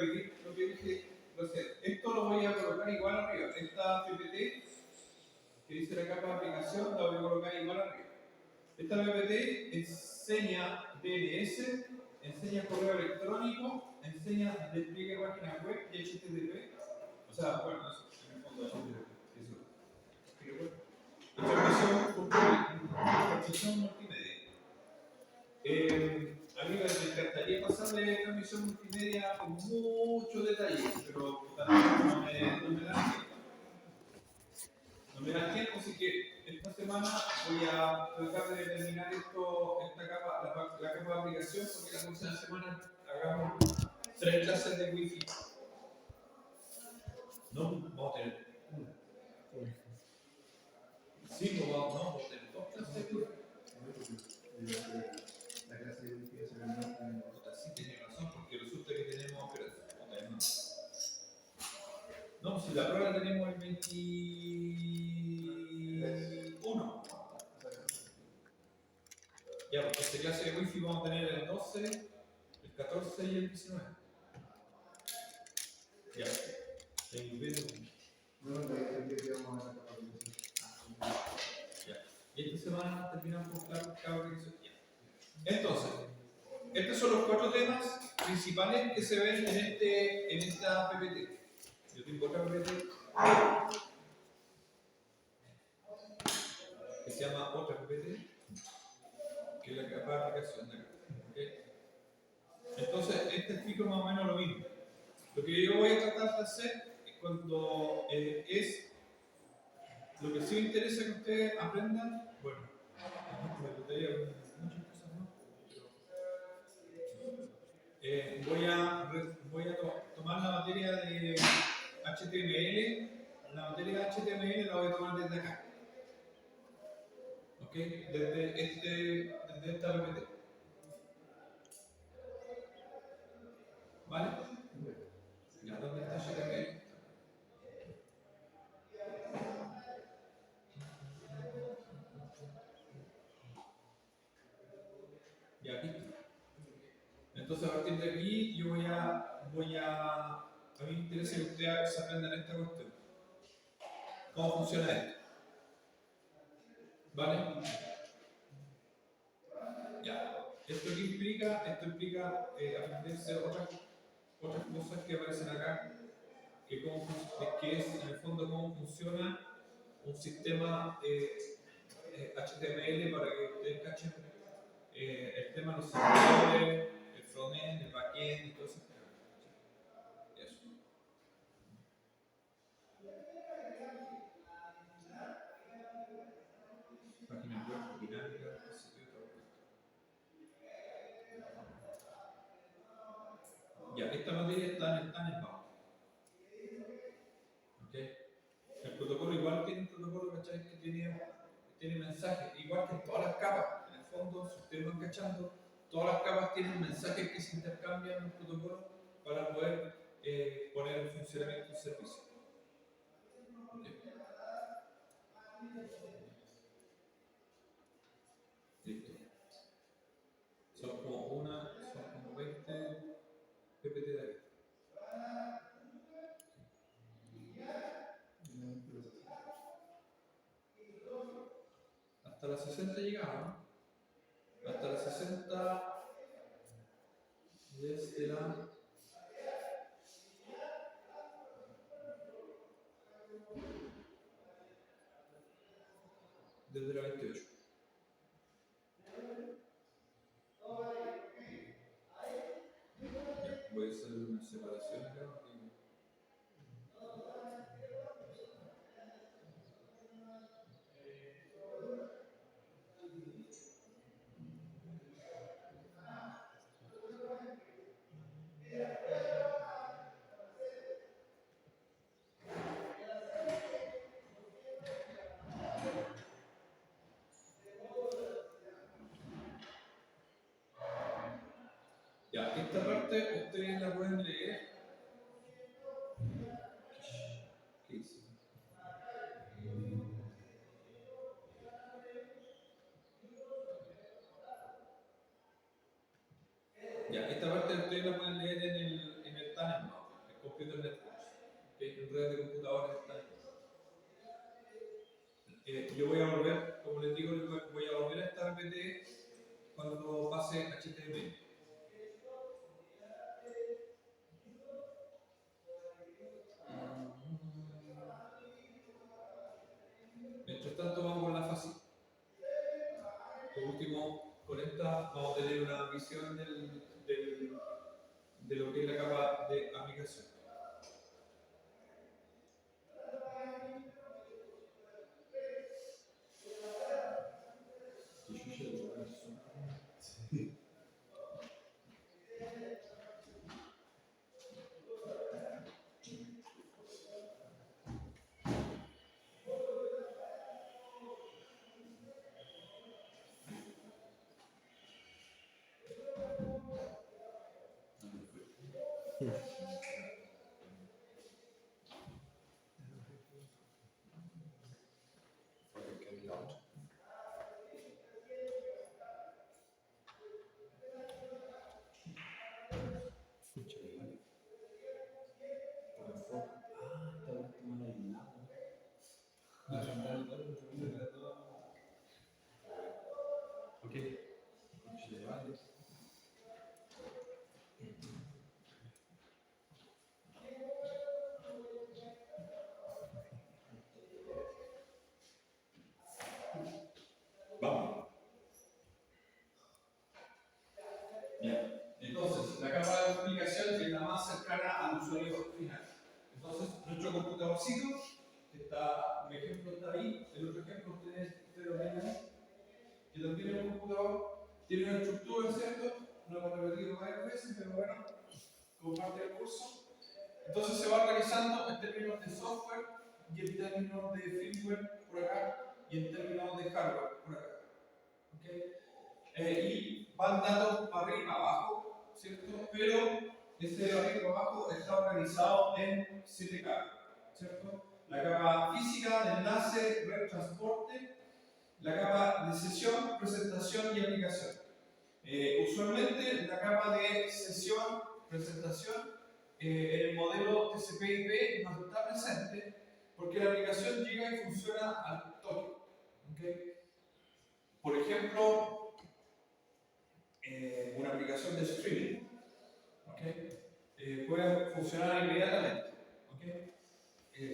repetir lo que dije. Entonces, esto lo voy a colocar igual arriba. Esta PPT que dice la capa de aplicación la voy a colocar igual arriba. Esta PPT enseña DNS, enseña correo electrónico, enseña despliegue de página web y HTTP. O sea, bueno, eso, en el fondo HTTP. Transmisión multimedia. A mí me encantaría pasarle transmisión multimedia con mucho detalle, pero no me da tiempo. No me da tiempo, así que esta semana voy a tratar de terminar esta capa, la capa de aplicación, porque la próxima semana hagamos 3 clases de Wi-Fi. No, vamos a tener una. Sí, pues vamos a tener 2 clases de Wi-Fi. La clase de Wi-Fi es sí, tiene razón, porque resulta que tenemos. No, si la prueba la tenemos el 21. Ya, porque esta clase de Wi-Fi vamos a tener el 12, el 14 y el 19. Ya. Y esta semana terminamos con la capa de ya. Entonces, estos son los 4 temas principales que se ven en esta PPT. Yo tengo otra PPT que se llama otra PPT, que es la capa de aplicación de acá. ¿Okay? Entonces, este explica más o menos lo mismo. Lo que yo voy a tratar de hacer es cuando es lo que sí me interesa que ustedes aprendan. Bueno, me gustaría muchas cosas más. Voy a tomar la materia de HTML. La materia de HTML la voy a tomar desde acá. ¿Ok? Desde esta PPT. ¿Vale? Ya, ¿dónde está HTML? Ya, aquí está. Entonces, a partir de aquí, yo a mí me interesa que ustedes aprendan esta cuestión. ¿Cómo funciona esto? ¿Vale? Ya. Esto implica aprenderse otras cosas que aparecen acá, que es en el fondo cómo funciona un sistema HTML para que ustedes cachen el tema de los servidores, el frontend, el backend y todo eso. Eso. Página web, dinámica, sitio de todo. Ya, esta materia está en el bajo. ¿Okay? El protocolo igual tiene un protocolo, ¿cachai? Que tiene mensajes, igual que en todas las capas. En el fondo, si ustedes van cachando, todas las capas tienen mensajes que se intercambian en el protocolo para poder poner en funcionamiento el servicio. ¿Okay? Listo. Son como 20 PPT de ahí. Hasta las 60 llegamos, ¿no? Hasta las 60 desde la desde la 28. Ya, voy a hacer una separación acá. Ya, esta parte ustedes la pueden leer. ¿Qué hice? Ya, esta parte ustedes la pueden leer en el están en mouse, en computer networks, en redes de computadores están en mouse. Yo voy a volver, como les digo, voy a volver a esta PPT cuando pase HTML. Mientras tanto vamos con la fase. Por último, con esta vamos a tener una visión de lo que es la capa de aplicación. Vamos. Bien. Entonces, la capa de aplicación es la más cercana al usuario final. Entonces, nuestro computadorcito, que está, un ejemplo está ahí, el otro ejemplo ustedes lo ven ahí, que también es un computador, tiene una estructura, ¿cierto? No lo he repetido varias veces, pero bueno, como parte del curso. Entonces se va organizando en términos de software y en términos de firmware por acá y en términos de hardware por acá. ¿Okay? Y van datos para arriba y para abajo, ¿cierto? Pero ese de arriba y para abajo está organizado en 7 capas, ¿cierto? La capa física de enlace, red, transporte, la capa de sesión, presentación y aplicación. Usualmente la capa de sesión, presentación, en el modelo TCP/IP no está presente porque la aplicación llega y funciona al toque. ¿Okay? Por ejemplo, una aplicación de streaming, ¿okay? Puede funcionar inmediatamente. ¿Okay?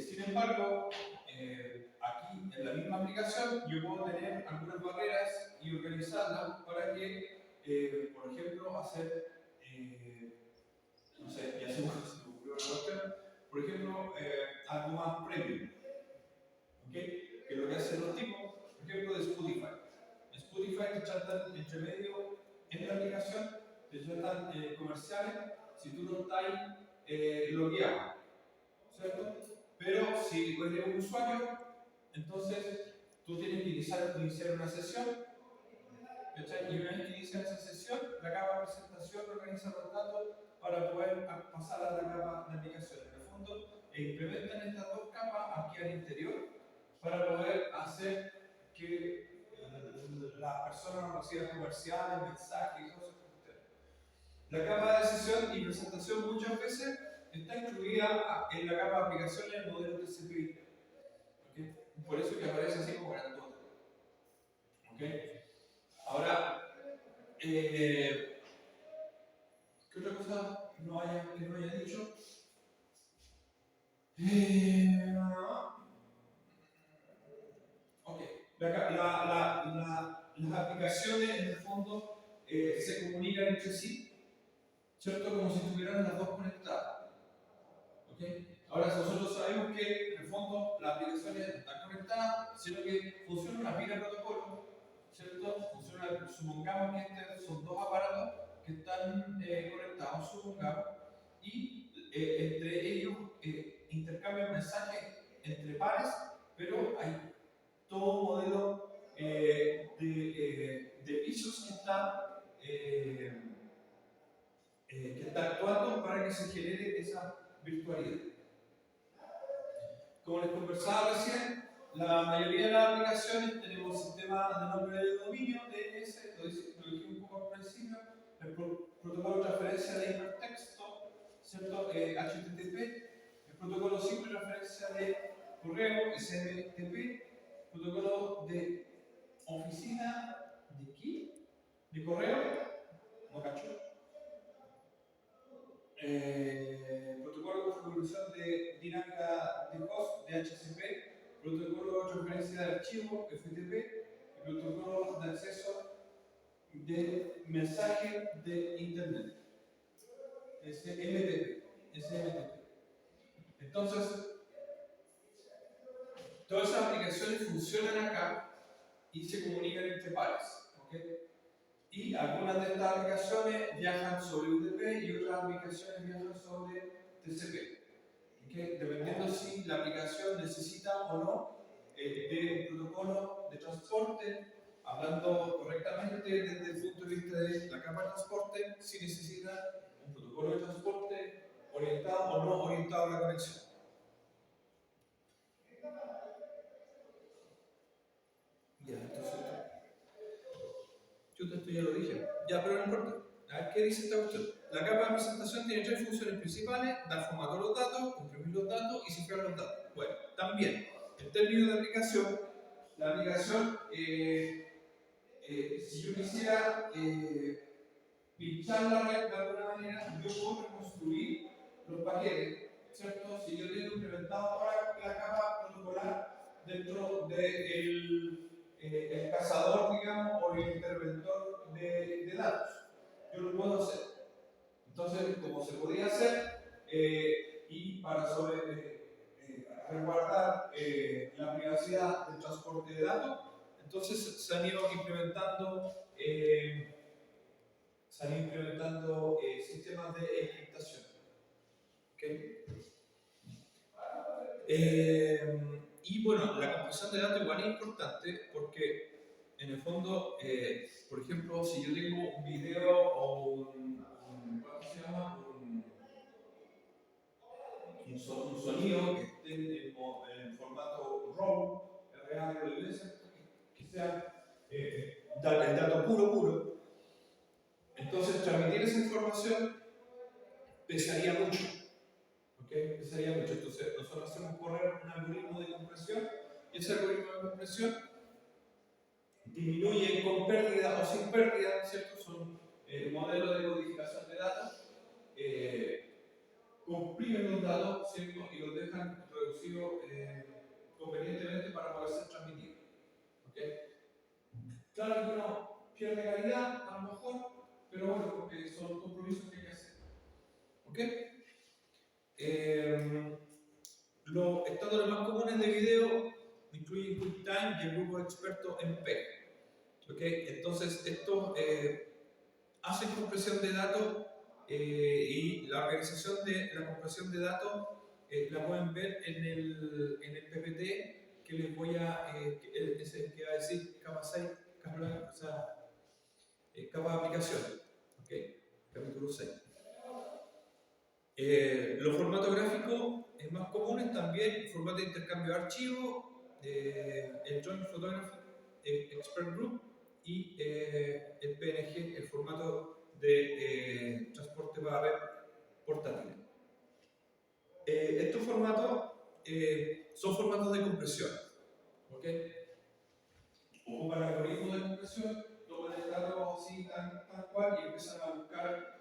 Sin embargo, aquí en la misma aplicación yo puedo tener algunas barreras y organizarlas para que, por ejemplo, hacer, no sé, ya se me ocurrió una cuestión, por ejemplo, algo más premium, ¿okay? Que es lo que hacen los tipos, por ejemplo, de Spotify. Spotify te tratan entre medio en la aplicación, te tratan comerciales si tú no estás logueado, ¿cierto? Pero si eres un usuario, entonces tú tienes que iniciar una sesión, ¿cachai? Y una vez que inicias esa sesión, la capa de presentación organiza los datos para poder pasar a la capa de aplicación. En el fondo, implementan estas dos capas aquí al interior para poder hacer que las personas reciban comerciales, mensajes y cosas como ustedes. La capa de sesión y presentación muchas veces está incluida en la capa de aplicación en el modelo TCP/IP. ¿Okay? Por eso que aparece así como grandote. ¿Okay? Ahora, ¿qué otra cosa que no haya dicho? Ok, las aplicaciones en el fondo se comunican entre sí, ¿cierto? Como si estuvieran las dos conectadas. ¿Okay? Ahora, nosotros sabemos que en el fondo las aplicaciones están conectadas, sino que funciona una pila de protocolo, ¿cierto? Funciona, supongamos que son dos aparatos que están conectados, supongamos, y entre ellos intercambian mensajes entre pares, pero hay todo un modelo de pisos que está actuando para que se genere esa virtualidad. Como les conversaba recién, la mayoría de las aplicaciones tenemos sistemas de nombre de dominio, DNS, lo dije un poco al principio, el protocolo de transferencia de hipertexto, ¿cierto? HTTP, el protocolo simple de referencia de correo, SMTP, protocolo de oficina, ¿de qué? De correo, no cacho. Protocolo de configuración de dinámica de host, DHCP, protocolo de referencia de archivo, FTP, y protocolo de acceso de mensaje de internet, SMTP. Entonces, todas esas aplicaciones funcionan acá y se comunican entre pares, ¿ok? Y algunas de estas aplicaciones viajan sobre UDP y otras aplicaciones viajan sobre TCP. ¿Okay? Dependiendo si la aplicación necesita o no de un protocolo de transporte, hablando correctamente desde el punto de vista de la capa de transporte, si necesita un protocolo de transporte orientado o no orientado a la conexión. Ya, entonces, yo esto ya lo dije. Ya, pero no importa. A ver qué dice esta cuestión. La capa de presentación tiene tres funciones principales: dar formato a los datos, imprimir los datos y cifrar los datos. Bueno, también, en términos de aplicación, la aplicación, si yo quisiera pinchar la red de alguna manera, yo puedo reconstruir los paquetes, ¿cierto? Si yo tengo implementado ahora la capa protocolar dentro del el cazador, digamos, o el interventor de datos, yo lo puedo hacer. Entonces, como se podía hacer, y para resguardar la privacidad del transporte de datos, entonces se han ido implementando sistemas de encriptación. ¿Okay? Y bueno, la compresión de datos igual es importante porque en el fondo, por ejemplo, si yo tengo un video o ¿cómo se llama? Un sonido que esté en formato RAW, que sea el dato puro, entonces transmitir esa información pesaría mucho. ¿Okay? Pesaría mucho. Entonces nosotros hacemos correr un algoritmo de compresión y ese algoritmo de compresión disminuye con pérdida o sin pérdida, ¿cierto? Son modelos de codificación de datos, comprimen los datos, ¿cierto? Y los dejan reducidos convenientemente para poder ser transmitidos. ¿Okay? Claro que uno pierde calidad, a lo mejor, pero bueno, porque son compromisos que hay que hacer. ¿Ok? Los estándares más comunes de video incluyen QuickTime y el grupo experto en PEG. ¿Okay? Entonces, estos hacen compresión de datos y la organización de la compresión de datos la pueden ver en el PPT que les voy a, es el que va a decir capa 6, o sea, capa de aplicación. ¿Okay? Capítulo 6. Los formatos gráficos más comunes también: formato de intercambio de archivos, el Joint Photography Expert Group y el PNG, el formato de transporte para red portátil. Estos formatos son formatos de compresión. ¿Okay? Ocupan algoritmos de compresión, toman el dato así tal cual y empiezan a buscar.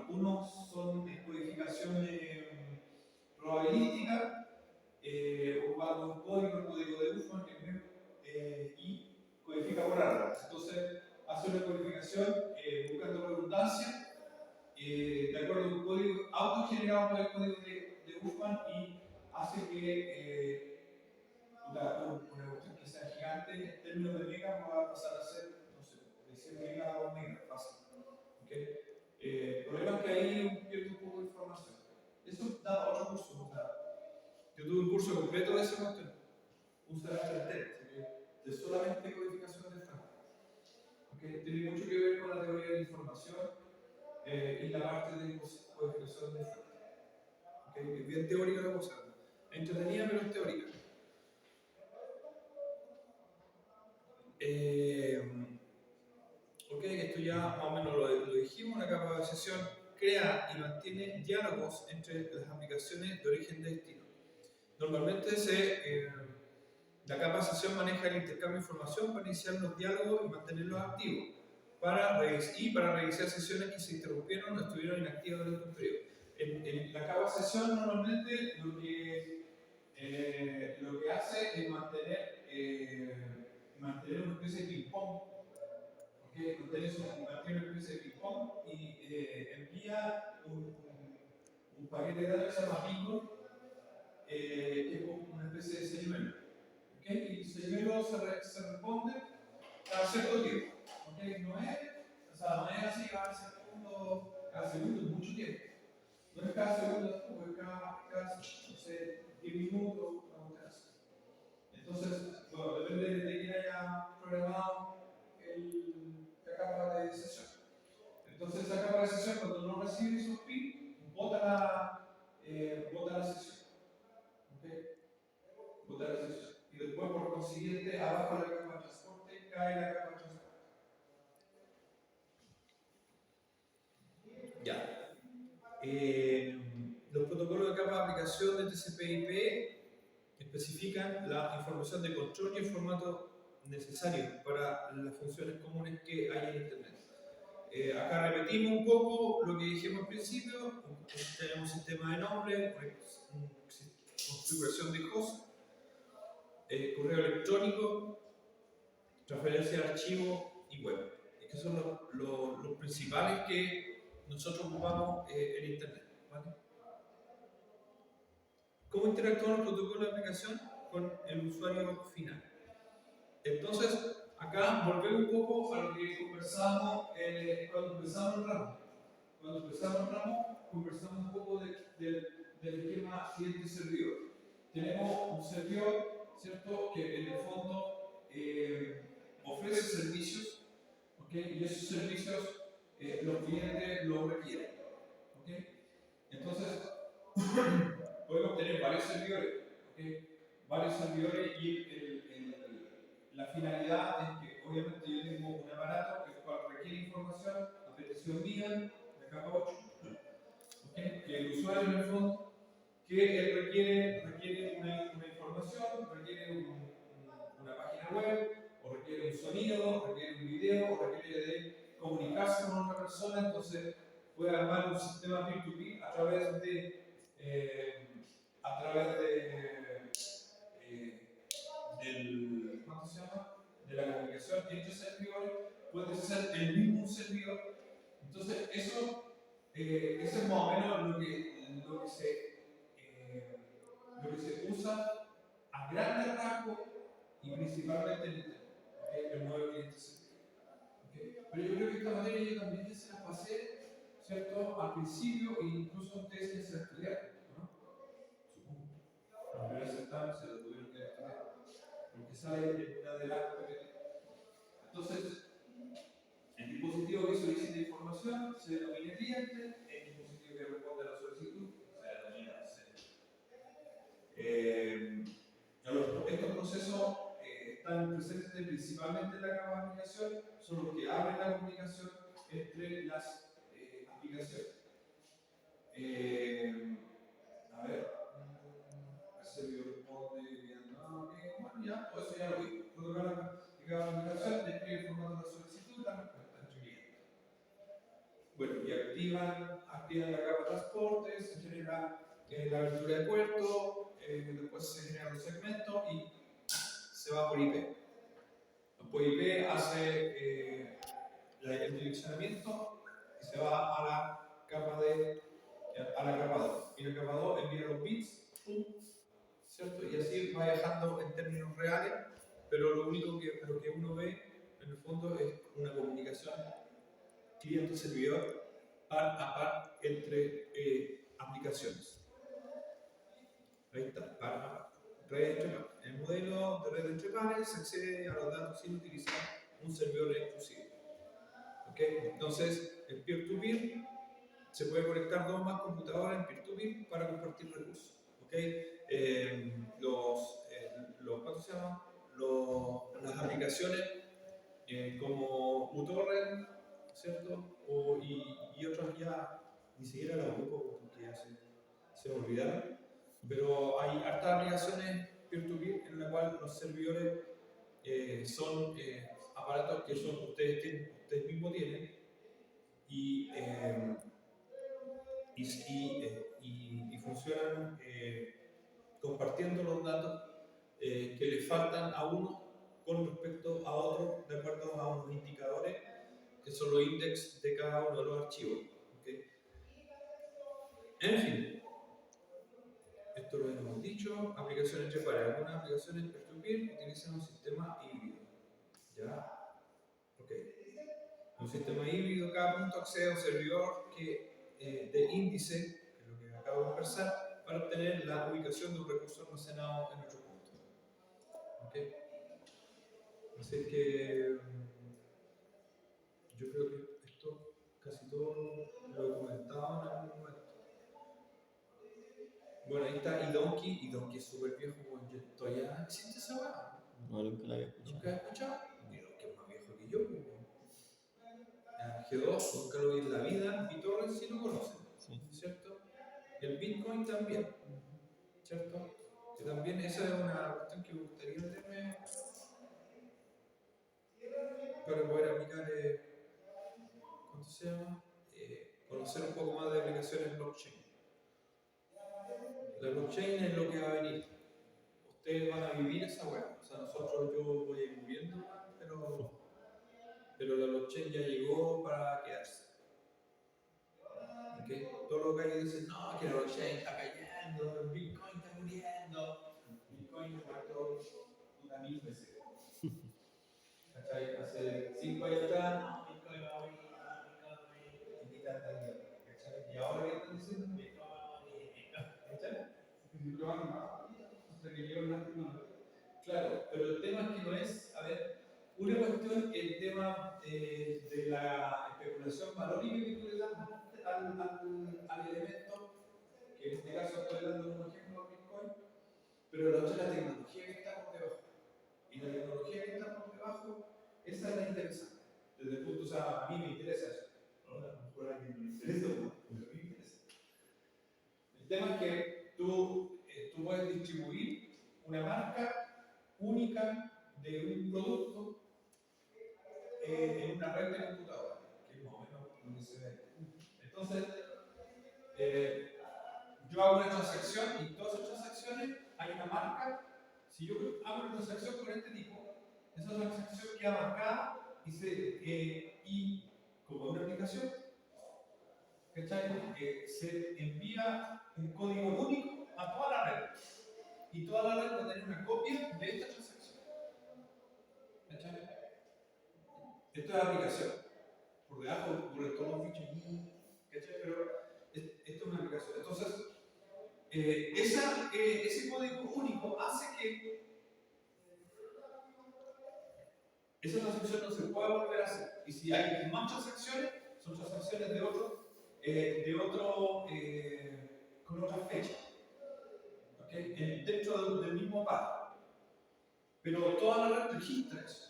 Unos son codificación probabilística, ocupando un código, el código de Huffman, y codifica por árbol. Entonces, hace una codificación buscando redundancia, de acuerdo a un código autogenerado por el código de Huffman, y hace que una cuestión que sea gigante en términos de megas va a pasar a ser, no sé, de 100 megas a 2 megas, fácil. ¿Okay? El problema es que ahí pierdo un poco de información. Eso da otro curso. O sea, yo tuve un curso completo de esa cuestión. Usa de solamente codificación de frame. ¿Okay? Tiene mucho que ver con la teoría de la información y la parte de codificación de frame. ¿Okay? Es bien teórica la cosa. Entretenida, pero es teórica. Ok, ¿ok? Esto ya más o menos lo dijimos. Una capa de abscesión crea y mantiene diálogos entre las aplicaciones de origen y destino. Normalmente la capa de abscesión maneja el intercambio de información para iniciar los diálogos y mantenerlos activos, para revisar sesiones que se interrumpieron o estuvieron inactivas durante un periodo. En la capa de abscesión normalmente lo que hace es mantener una especie de ping-pong, ¿okay? Mantiene una especie de ping-pong y envía un paquete de datos que se llama ping-pong, que es como una especie de señuelo. ¿Okay? Y el señuelo se responde cada cierto tiempo. ¿Okay? No es así cada segundo es mucho tiempo. No es cada segundo, es cada no sé, 10 minutos, una cosa así. Entonces, bueno, depende de quién haya programado la capa de sesión. Entonces, esa capa de sesión, cuando no recibe esos pins, bota la sesión. ¿Okay? Bota la sesión. Y después, por consiguiente, abajo de la capa de transporte cae la capa de transporte. Ya. Los protocolos de capa de aplicación de TCP/IP especifican la información de control y el formato necesario para las funciones comunes que hay en Internet. Acá repetimos un poco lo que dijimos al principio. Tenemos un sistema de nombre, configuración de host, correo electrónico, transferencia de archivo y web. Estos son los principales que nosotros ocupamos en Internet. ¿Vale? ¿Cómo interactúan los protocolos de aplicación con el usuario final? Entonces, acá volvemos un poco a lo que conversamos cuando empezamos el ramo. Cuando empezamos el ramo, conversamos un poco del esquema cliente-servidor. Tenemos un servidor, ¿cierto?, que en el fondo ofrece servicios, ¿okay? Y esos servicios los clientes los requieren. ¿Okay? Entonces, podemos tener varios servidores, ¿okay? Varios servidores y la finalidad es que obviamente yo tengo un aparato el cual requiere información a petición mía, de capa 8, ¿okay? Que el usuario en el fondo, que él requiere una información, requiere una página web, o requiere un sonido, requiere un video, o requiere de comunicarse con otra persona, entonces puede armar un sistema peer-to-peer a través de ¿cómo se llama? De la comunicación entre servidores, puede ser el mismo servidor. Entonces, eso es más o menos lo que se usa a grandes rasgos y principalmente en el modelo cliente-servidor. ¿Okay? Pero yo creo que esta materia yo también ya se la pasé, ¿cierto? Al principio e incluso ustedes ya se la estudiaron, ¿no? Supongo. La primera certamen se la tuvieron que estudiar, porque sale en una de las PPT. Entonces, el dispositivo que solicita información se denomina cliente, el dispositivo que responde a la solicitud se denomina sender. Estos procesos están presentes principalmente en la capa de aplicación, son los que abren la comunicación entre las aplicaciones. A ver, el servidor responde, bueno, ya, todo eso ya lo vi. Protocolo de capa de aplicación describe el formato de la solicitud y la respuesta entre clientes. Bueno, y activan la capa de transporte, se genera la abertura de puerto, después se generan los segmentos y se va por IP. Por IP hace el direccionamiento y se va a la capa 2. Y la capa 2 envía los bits, ¿cierto? Y así va viajando en términos reales, pero lo que uno ve en el fondo es una comunicación cliente-servidor par a par entre aplicaciones. Ahí está, par a par. Red entre pares. En el modelo de red entre pares se accede a los datos sin utilizar un servidor exclusivo. ¿Okay? Entonces, el peer-to-peer se puede conectar dos o más computadoras en peer-to-peer para compartir recursos. ¿Okay? ¿Cómo se llama? Las aplicaciones como uTorrent ¿cierto? Y otras ya ni siquiera las ocupo porque ya se me olvidaron. Pero hay hartas aplicaciones peer-to-peer en la cual los servidores son aparatos que ustedes mismos tienen y, y funcionan compartiendo los datos que le faltan a uno con respecto a otro de acuerdo a unos indicadores que son los index de cada uno de los archivos. ¿Okay? En fin, esto lo hemos dicho. Aplicaciones separadas. Algunas aplicaciones peer-to-peer utilizan un sistema híbrido. ¿Ya? Ok. Un sistema híbrido, cada punto accede a un servidor de índice, que es lo que acabo de conversar, para obtener la ubicación de un recurso almacenado en otro punto. ¿Okay? Así que yo creo que esto casi todo lo he comentado en algún momento. Bueno, ahí está Idonkey. Idonkey es súper viejo, todavía existe esa weá. No, nunca la había escuchado. ¿Nunca has escuchado? Idonkey es más viejo que yo. G2, nunca lo vi en la vida. BitTorrent sí lo conocen, Sí. ¿cierto? El Bitcoin también, ¿cierto? Que también esa es una cuestión que me gustaría meterme para poder aplicar, ¿cómo se llama? Conocer un poco más de aplicaciones blockchain. La blockchain es lo que va a venir. Ustedes van a vivir esa web. O sea, yo voy a ir viviendo, pero la blockchain ya llegó para quedarse. ¿Okay? Todo lo que hay dicen, no, que la blockchain está cayendo, el Bitcoin está muriendo. Bitcoin muerto una 1000 veces. ¿Cachai? Hace 5 años atrás, no, Bitcoin va a morir, ¿cachai? Y ahora qué están diciendo, Bitcoin va a morir, ¿cachai? Lo van más. O sea, que llevan una tecnología. Claro, pero el tema es que no es, a ver, una cuestión es el tema de la especulación valórica que tú le das al elemento, que en este caso estoy dando un ejemplo de Bitcoin, pero la otra es la tecnología que está por debajo. Y la tecnología que está por debajo, esa es la interesante. Desde el punto, o sea, a mí me interesa eso. Ahora, a lo mejor a alguien no le interesa, pero a mí me interesa. El tema es que tú puedes distribuir una marca única de un producto en una red de computadora, que es más o menos lo que se ve. Entonces, yo hago una transacción y en todas esas transacciones hay una marca. Si yo hago una transacción con este tipo, esa transacción queda marcada y como una aplicación, ¿cachai? Se envía un código único a toda la red. Y toda la red va a tener una copia de esta transacción. ¿Cachai? Esto es la aplicación. Por debajo ocurre todos los bichos, ¿cachai? Pero esto es una aplicación. Entonces, ese código único hace que esa transacción no se pueda volver a hacer. Y si hay más transacciones, son transacciones de otro con otra fecha. ¿Okay? Dentro del mismo par. Pero toda la red registra eso.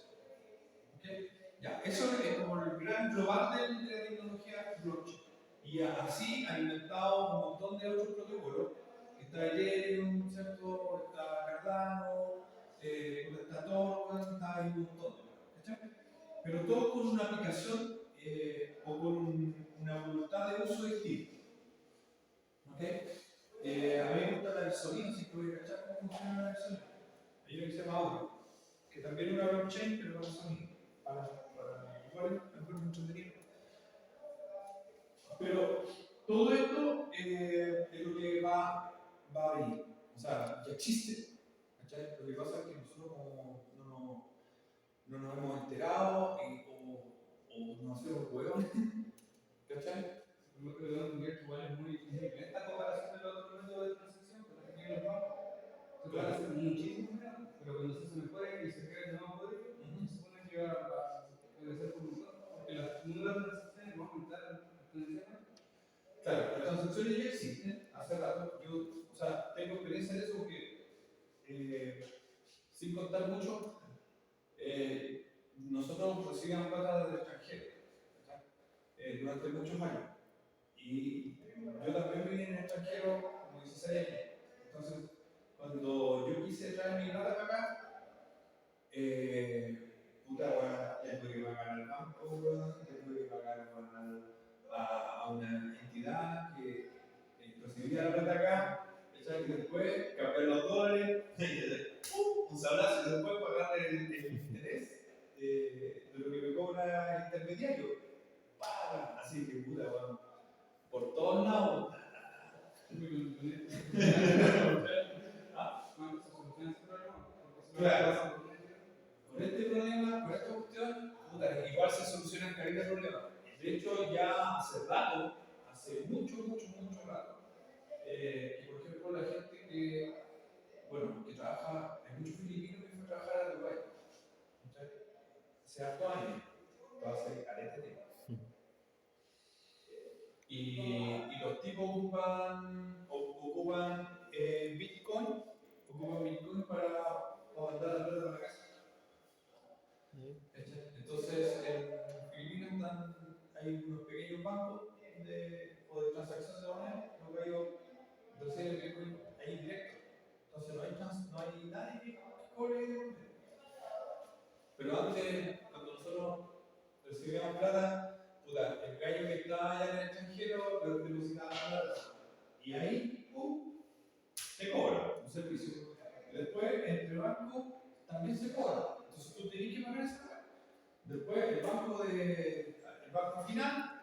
¿Okay? Ya, eso es como el gran global de la tecnología blockchain. Y así ha inventado un montón de otros protocolos. Está Ethereum, ¿cierto? Está Cardano, está Torvalds, hay un montón. ¿Cachai? Pero todo con una aplicación o con una voluntad de uso distinta. ¿Okay? A mí me gusta la del sonido, así que voy a cachar cómo funciona el sonido. Hay uno que se llama Audio, que también es una blockchain, pero para sonido. Igual, me encuentro entretenido. Pero todo esto es lo que va a venir. O sea, ya existe. ¿Cachai? Lo que pasa es que nosotros no nos hemos enterado o nos hacemos huevos. ¿Cachai? Lo que dan virtual es muy lenta comparación del otro método de transacción, con la que tienen los bancos. Se puede hacer muchísimo menos, pero cuando se mejora y se crea el nuevo código, se supone que va a ser por un porque las nuevas transacciones van a aumentar exponencialmente. Claro, las transacciones ya existen hace rato. Yo, o sea, tengo experiencia en eso porque, sin contar mucho, nosotros recibíamos plata del extranjero. durante muchos años. Y yo también viví en el extranjero como 16 años. Entonces, cuando yo quise traer mi plata para acá, puta, weón, le tuve que pagar al banco, weón, le tuve que pagar a una entidad que recibía la plata acá, ¿cachai? Y después cambiar los dólares, un sablazo y después pagarle el interés de lo que me cobra el intermediario. ¡Pah! Así que, puta, weón, por todos lados. Claro. Con este problema, con esta cuestión, puta, igual se solucionan calidad de problemas. De hecho, ya hace rato, hace mucho rato, que por ejemplo la gente que, bueno, que trabaja, hay muchos filipinos que fue a trabajar a Dubái, hace hartos años, hace caleta de tiempo. Y los tipos ocupan Bitcoin, para mandar la plata a la casa. Entonces, en Filipinas hay unos pequeños bancos o de transacciones de moneda, lo que yo recibe el Bitcoin ahí directo. Entonces, no hay nadie que cobre. Pero antes, cuando nosotros recibíamos plata, puta, el gallo que estaba allá en el extranjero lo depositaba plata. Y ahí, se cobra un servicio. Después, entre bancos, también se cobra. Entonces, tú tenés que pagar esa plata. Después, el banco final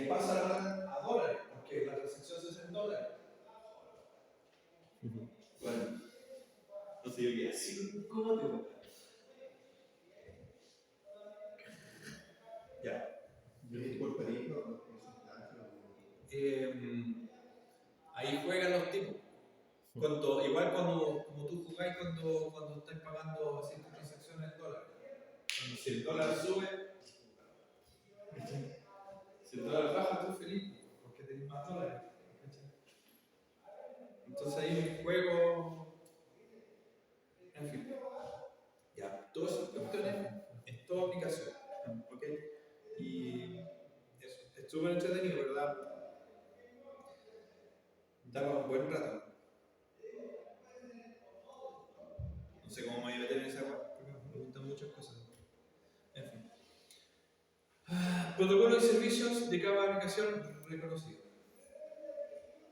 pasa la plata a dólares, porque la transacción se hace en dólares. Bueno, entonces yo quedé así, ¿cómo te gusta? Ya. Ahí juegan los tipos. Igual como tú jugáis cuando estás pagando así tus transacciones en dólares. Si el dólar sube, si el dólar baja, tú feliz, porque tenés más dólares. Entonces ahí me juego. En fin. Ya, todas esas cuestiones en toda aplicación. ¿Ok? Y eso, es súper entretenido, ¿verdad? Da un buen rato. No sé cómo me voy a meter en esa web, porque me preguntan muchas cosas. En fin. Protocolo y servicios de cada aplicación reconocido.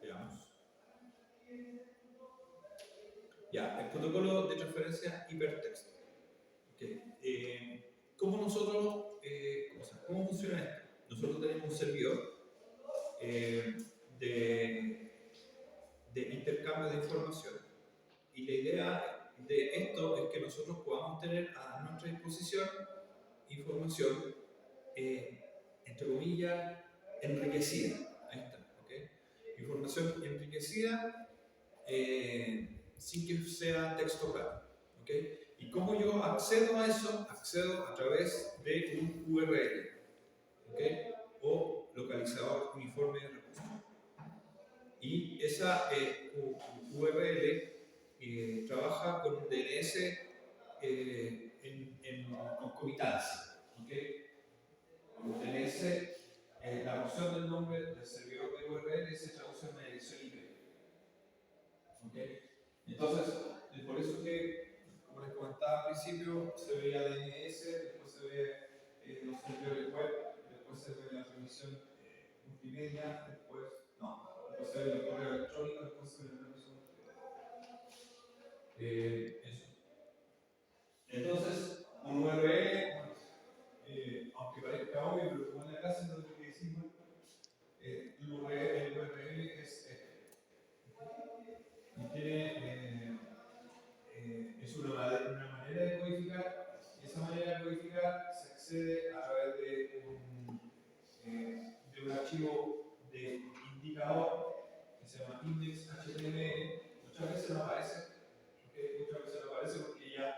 Veamos. Ya, el protocolo de transferencia hipertexto. Okay. ¿Cómo funciona esto? Nosotros tenemos un servidor de intercambio de información y la idea de esto es que nosotros podamos tener a nuestra disposición información, entre comillas, enriquecida. Ahí está, ¿okay? Información enriquecida sin que sea texto claro. ¿Okay? ¿Y cómo yo accedo a eso? Accedo a través de un URL, ¿okay? O localizador uniforme de recursos. Y esa URL trabaja con un DNS en concomitancia. ¿Okay? Un DNS, la opción del nombre del servidor de URL se traduce en una dirección IP. ¿Okay? Entonces, es por eso que, como les comentaba al principio, se veía DNS, después se ve los servidores web, después se ve la transmisión multimedia, después se ve el correo electrónico, después se ve la transmisión multimedia. Eso. Entonces, un URL, aunque parezca obvio, pero como en la clase no lo que decimos, el URL es este. Y tiene, es una manera de codificar, y esa manera de codificar se accede a través de un archivo de indicador que se llama index.html. Muchas veces no aparece, ¿okay? Muchas veces no aparece porque ya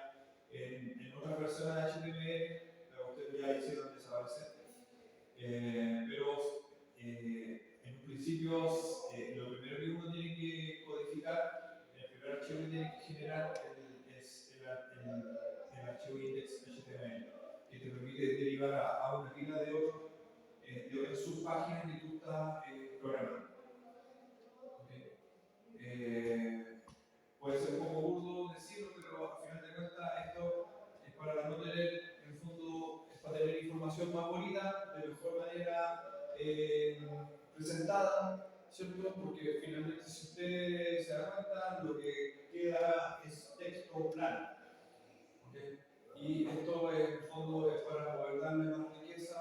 en otras versiones de HTML la cuestión ya hicieron desaparecer. Pero en un principio lo primero que uno tiene que codificar, el primer archivo que tiene que generar es el archivo index.html, que te permite derivar a una fila de otros página que tú estás programando. ¿Okay? Puede ser un poco burdo decirlo, pero al final de cuentas esto es para no tener, en el fondo, es para tener información más bonita, de mejor manera presentada, ¿cierto? Porque finalmente, si ustedes se dan cuenta, lo que queda es texto plano. ¿Okay? Y esto, en el fondo, es para poder darle más riqueza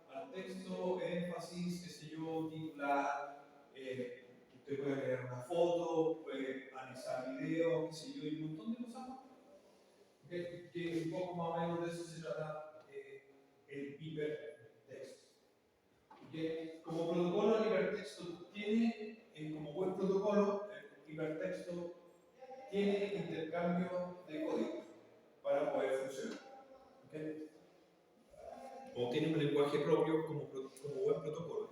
al texto, énfasis, qué sé yo, titular. Usted puede crear una foto, puede anexar video, qué sé yo, y un montón de cosas más. ¿Okay? Que un poco más o menos de eso se trata el hipertexto. ¿Okay? Como protocolo, el hipertexto tiene, como buen protocolo, el hipertexto tiene intercambio de código para poder funcionar. ¿Okay? O tiene un lenguaje propio como buen protocolo.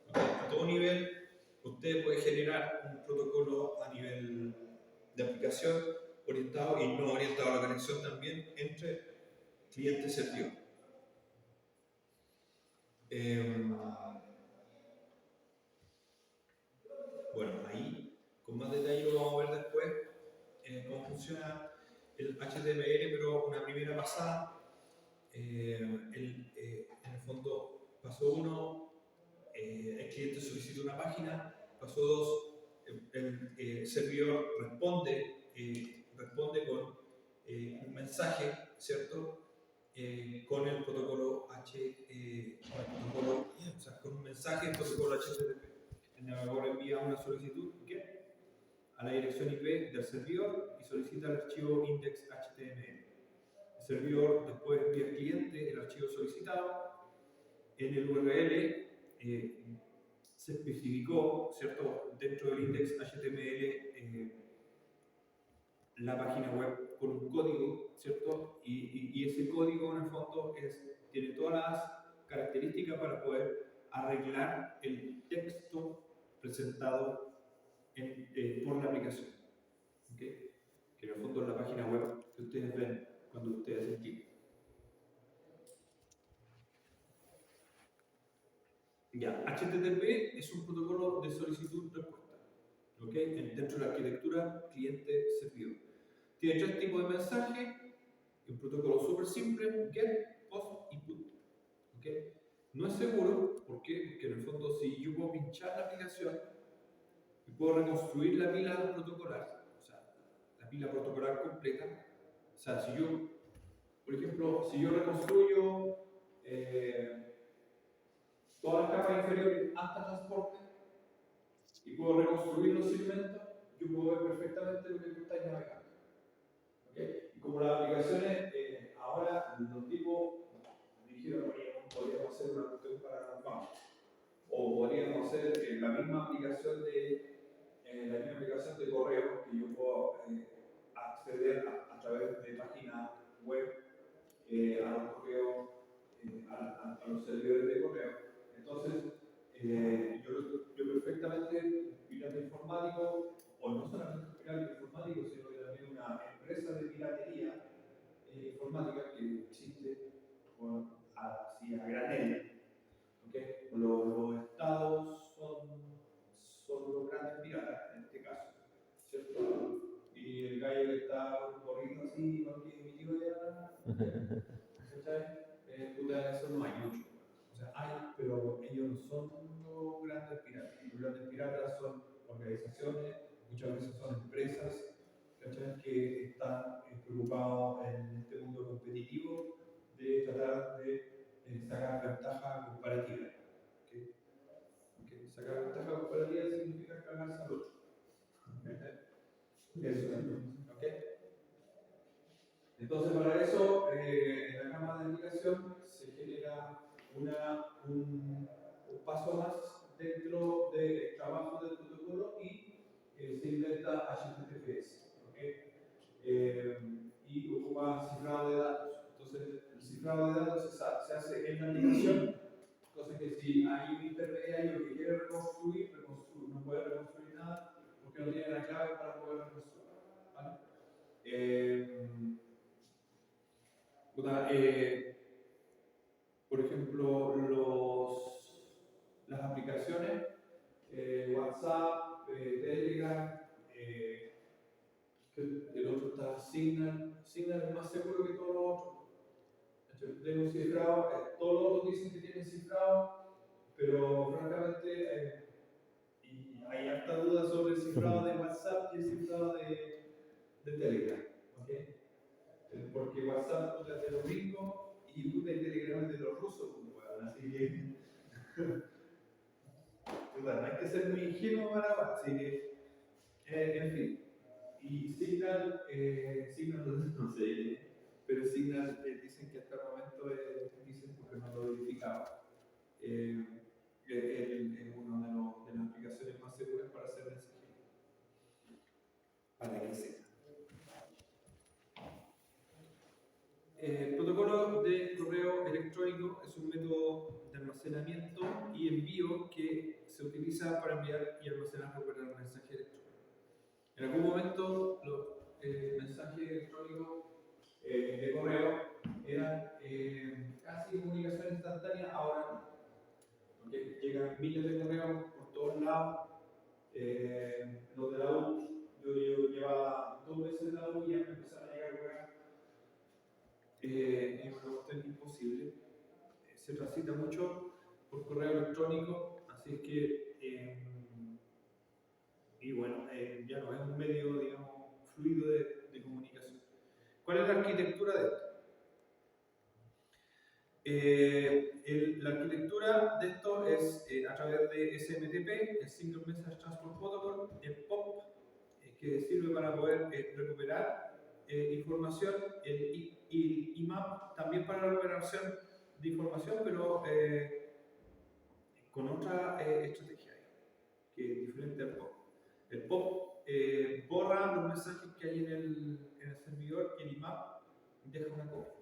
¿Okay? A todo nivel, usted puede generar un protocolo a nivel de aplicación orientado y no orientado a la conexión también entre cliente y servidor. Bueno, ahí con más detalle lo vamos a ver después, cómo funciona el HTML, pero una primera pasada. En el fondo, paso 1, el cliente solicita una página. Paso 2, el servidor responde con un mensaje, ¿cierto? Con el protocolo con un mensaje del protocolo HTTP. El navegador envía una solicitud a la dirección IP del servidor y solicita el archivo index.html. El servidor después envía al cliente el archivo solicitado. En el URL se especificó, ¿cierto?, dentro del index.html la página web con un código, ¿cierto? Y ese código en el fondo tiene todas las características para poder arreglar el texto presentado por la aplicación. ¿Okay? Que en el fondo es la página web que ustedes ven cuando ustedes hacen clic. Ya, HTTP es un protocolo de solicitud-respuesta, ¿okay? Dentro de la arquitectura cliente-servidor. Tiene 3 tipos de mensajes, un protocolo súper simple, get, post y put. ¿Okay? No es seguro, ¿por qué? Porque en el fondo si yo puedo pinchar la aplicación y puedo reconstruir la pila protocolar, o sea, la pila protocolar completa, o sea, si yo, por ejemplo, si yo reconstruyo todas las capas inferiores hasta transporte y puedo reconstruir los segmentos, yo puedo ver perfectamente lo que tú estás navegando. ¿Okay? Y como las aplicaciones, ahora los tipos dijeron, podríamos hacer una cuestión para los bancos, o podríamos hacer la misma aplicación de correo que yo puedo acceder a través de páginas web a los correos, a los servidores de correo. Entonces, yo perfectamente, pirata informático, o no solamente pirata informático, sino que también una empresa de piratería informática que existe así a granel. ¿Okay? Los estados son los grandes piratas en este caso, ¿cierto? Y el gallo que está corriendo así, porque mi tío ya, ¿cachai? Puta, eso no hay mucho. O sea, hay, pero ellos no son los grandes piratas. Los grandes piratas son organizaciones, muchas veces son empresas, ¿cachai? Que están preocupados en este mundo competitivo de tratar de sacar ventaja comparativa. ¿Okay? Okay. Sacar ventaja comparativa significa cagarse al otro. Eso es. ¿Okay? Entonces, para eso, en la cama de aplicación se genera un paso más dentro del trabajo del protocolo y se inventa HTTPS. ¿Okay? Y ocupa cifrado de datos. Entonces, el cifrado de datos se hace en la aplicación, cosa que si hay un intermediario que quiere reconstruir, no puede reconstruir nada porque no tiene la clave para poder reconstruir. ¿Vale? Por ejemplo, tiene un cifrado, todos los otros dicen que tienen cifrado, pero francamente y hay harta duda sobre el cifrado de WhatsApp y el cifrado de Telegram, ¿ok? Porque WhatsApp es de los gringos y Telegram es de los rusos, pues, bueno, así que bueno, no hay que ser muy ingenuo para WhatsApp, así que en fin. Y Signal, Signal no sé, pero Signal dicen que hasta el momento dicen porque no lo he verificado. Es una de las aplicaciones más seguras para hacer mensajería. Para que sepa. El protocolo de correo electrónico es un método de almacenamiento y envío que se utiliza para enviar y almacenar recuperar mensajes electrónicos. En algún momento los mensajes electrónicos de correo eran casi comunicación instantánea, ahora no. ¿Okay? Llegan miles de correos por todos lados. Los de la U, yo llevaba 2 meses en la U y ya me empezaron a llegar correos. Es una cuestión imposible. Se transita mucho por correo electrónico, así es que, y bueno, ya no es un medio, digamos, fluido de comunicación. ¿Cuál es la arquitectura de esto? La arquitectura de esto es a través de SMTP, el Single Message Transport Protocol, el POP, que sirve para poder recuperar información, el IMAP también para la recuperación de información, pero con otra estrategia, que es diferente al POP. El POP borra los mensajes que hay en el servidor y el IMAP deja una copia.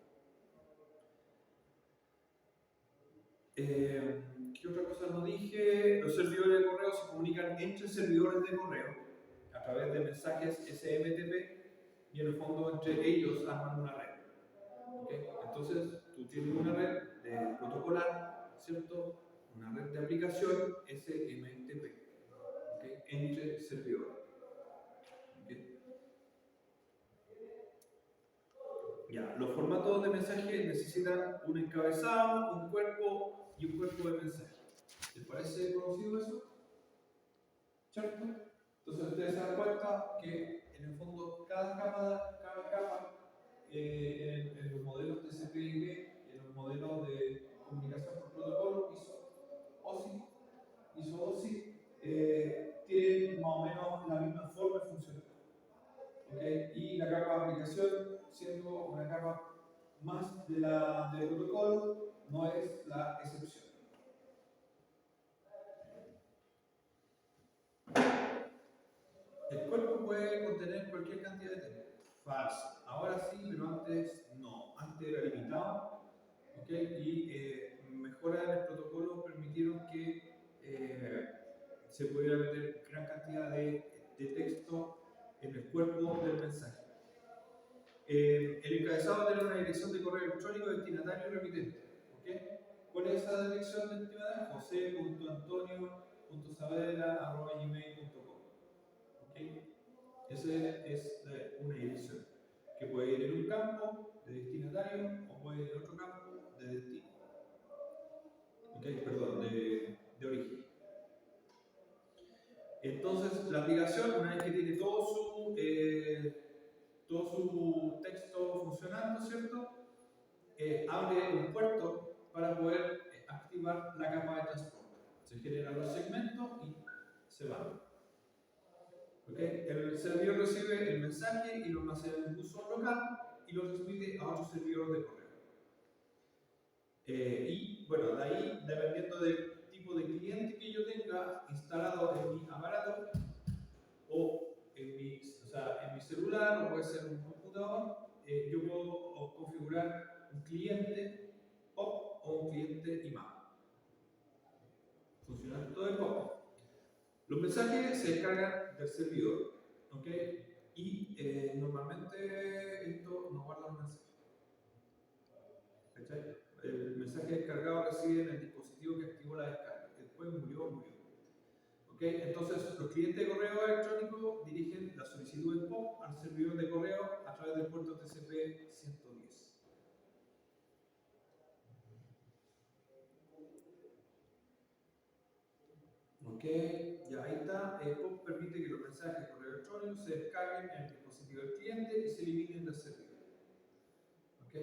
¿Qué otra cosa no dije? Los servidores de correo se comunican entre servidores de correo a través de mensajes SMTP y en el fondo entre ellos arman una red. ¿Okay? Entonces tú tienes una red de protocolar, ¿cierto? Una red de aplicación SMTP, ¿okay? Entre servidores. ¿Okay? Ya, los formatos de mensaje necesitan un encabezado, un cuerpo y un cuerpo de mensaje. ¿Les parece conocido eso? ¿Cierto? Entonces ustedes se dan cuenta que en el fondo cada capa en los modelos TCP/IP y en los modelos de comunicación por protocolo ISO-OSI tienen más o menos la misma forma de funcionar. ¿Okay? Y la capa de aplicación, siendo una capa más de protocolo, no es la excepción. El cuerpo puede contener cualquier cantidad de texto. Falso. Ahora sí, pero antes no. Antes era limitado. ¿Okay? Y mejoras en el protocolo permitieron que se pudiera meter gran cantidad de texto en el cuerpo del mensaje. El encabezado tiene una dirección de correo electrónico destinatario y remitente. ¿Okay? ¿Cuál es esa dirección de destinatario? jose.antonio.saavedra@gmail.com. ¿Okay? Esa es una dirección que puede ir en un campo de destinatario o puede ir en otro campo de destino. ¿Okay? Perdón, de origen. Entonces, la aplicación, una vez que tiene todo su texto funcionando, ¿cierto? Abre un puerto para poder activar la capa de transporte. Se generan los segmentos y se van. ¿Okay? El servidor recibe el mensaje y lo almacena en un buzón local y lo transmite a otro servidor de correo. Y bueno, de ahí, dependiendo del tipo de cliente que yo tenga instalado en mi aparato o en mi celular, o puede ser un computador, yo puedo configurar un cliente POP o un cliente IMAP. Funcionamiento de POP. Los mensajes se descargan del servidor, ¿ok? Y normalmente esto no guarda los mensajes. ¿Cachai? El mensaje descargado reside en el dispositivo que activó la descarga. Después murió. ¿Ok? Entonces, los clientes de correo electrónico dirigen la solicitud de POP al servidor de correo a través del puerto TCP 110. Ok, ya ahí está. POP permite que los mensajes de correo electrónico se descarguen en el dispositivo del cliente y se eliminen del servidor. Ok,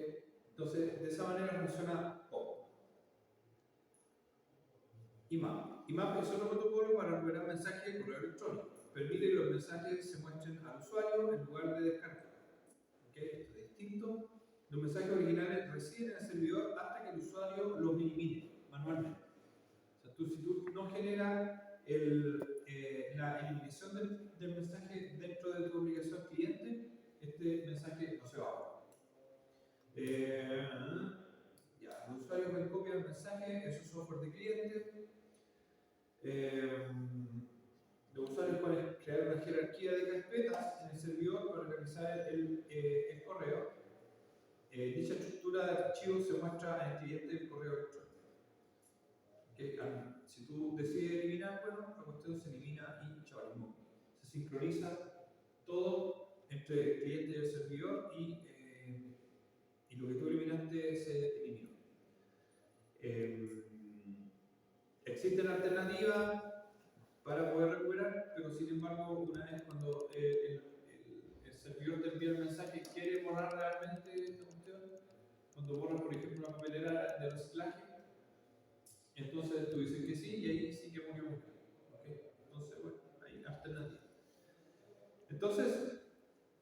entonces de esa manera funciona POP. IMAP. IMAP es otro protocolo para recuperar mensajes de correo electrónico. Permite que los mensajes se muestren al usuario en lugar de descargar. ¿Ok? Esto es distinto. Los mensajes originales residen en el servidor hasta que el usuario los elimine manualmente. O sea, si tú no generas la eliminación del mensaje dentro de tu aplicación cliente, este mensaje no se va a borrar. Ya, el usuario me copia el mensaje, eso es software de cliente. Los usuarios pueden crear una jerarquía de carpetas en el servidor para organizar el correo. Dicha estructura de archivos se muestra en el cliente del correo electrónico. Si tú decides eliminar, bueno, la cuestión se elimina y chavarismo. Se sincroniza todo entre el cliente y el servidor y lo que tú eliminaste se eliminó. Existen alternativas para poder recuperar, pero sin embargo, una vez cuando el servidor te envía el mensaje, quiere borrar realmente esta cuestión, cuando borras, por ejemplo, la papelera de reciclaje, entonces tú dices que sí y ahí sí que murió. ¿Okay? Entonces, bueno, hay alternativas. Entonces,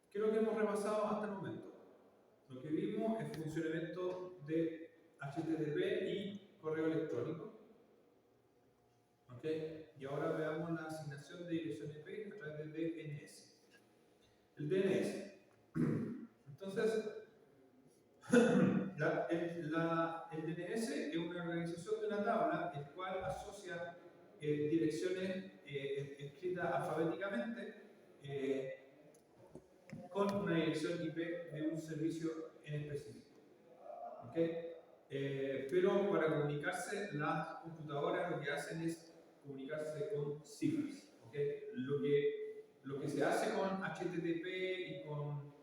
¿qué es lo que hemos repasado hasta el momento? Lo que vimos es funcionamiento de HTTP y correo electrónico. ¿Okay? Y ahora veamos la asignación de dirección IP a través del DNS. El DNS. Entonces, el DNS es una organización de una tabla el cual asocia direcciones escritas alfabéticamente con una dirección IP de un servicio en específico. ¿Okay? Pero para comunicarse, las computadoras lo que hacen es comunicarse con cifras. ¿Okay? Lo que se hace con HTTP y con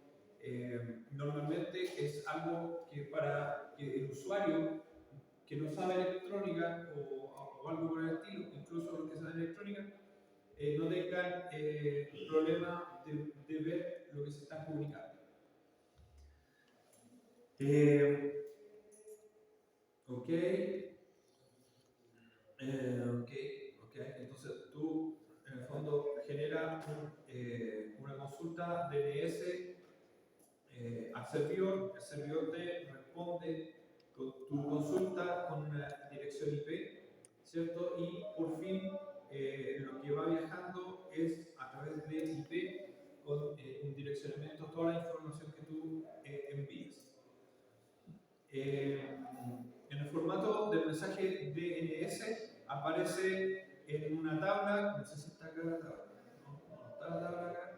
normalmente es algo que para que el usuario que no sabe electrónica o algo por el estilo, incluso los que saben electrónica, no tengan problema de ver lo que se está comunicando. Ok. Entonces tú en el fondo generas una consulta DNS al servidor, el servidor te responde con tu consulta con una dirección IP, ¿cierto? Y por fin lo que va viajando es a través de IP con un direccionamiento, toda la información que tú envías. En el formato del mensaje DNS aparece en una tabla, no sé si está acá la tabla, no está la tabla acá.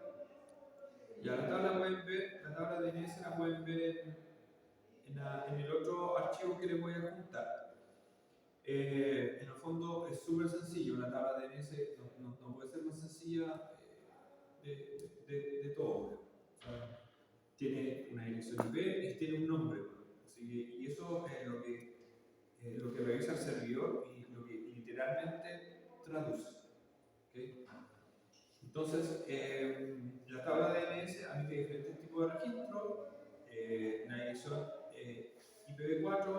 Ya la tabla pueden ver, la tabla DNS la pueden ver en el otro archivo que les voy a juntar. En el fondo es súper sencillo, la tabla DNS no puede ser más sencilla de todo. O sea, tiene una dirección IP y tiene un nombre. Y eso es lo que revisa el servidor y lo que literalmente traduce. ¿Okay? Entonces, la tabla DNS admite diferentes tipos de registros, la dirección IPv4,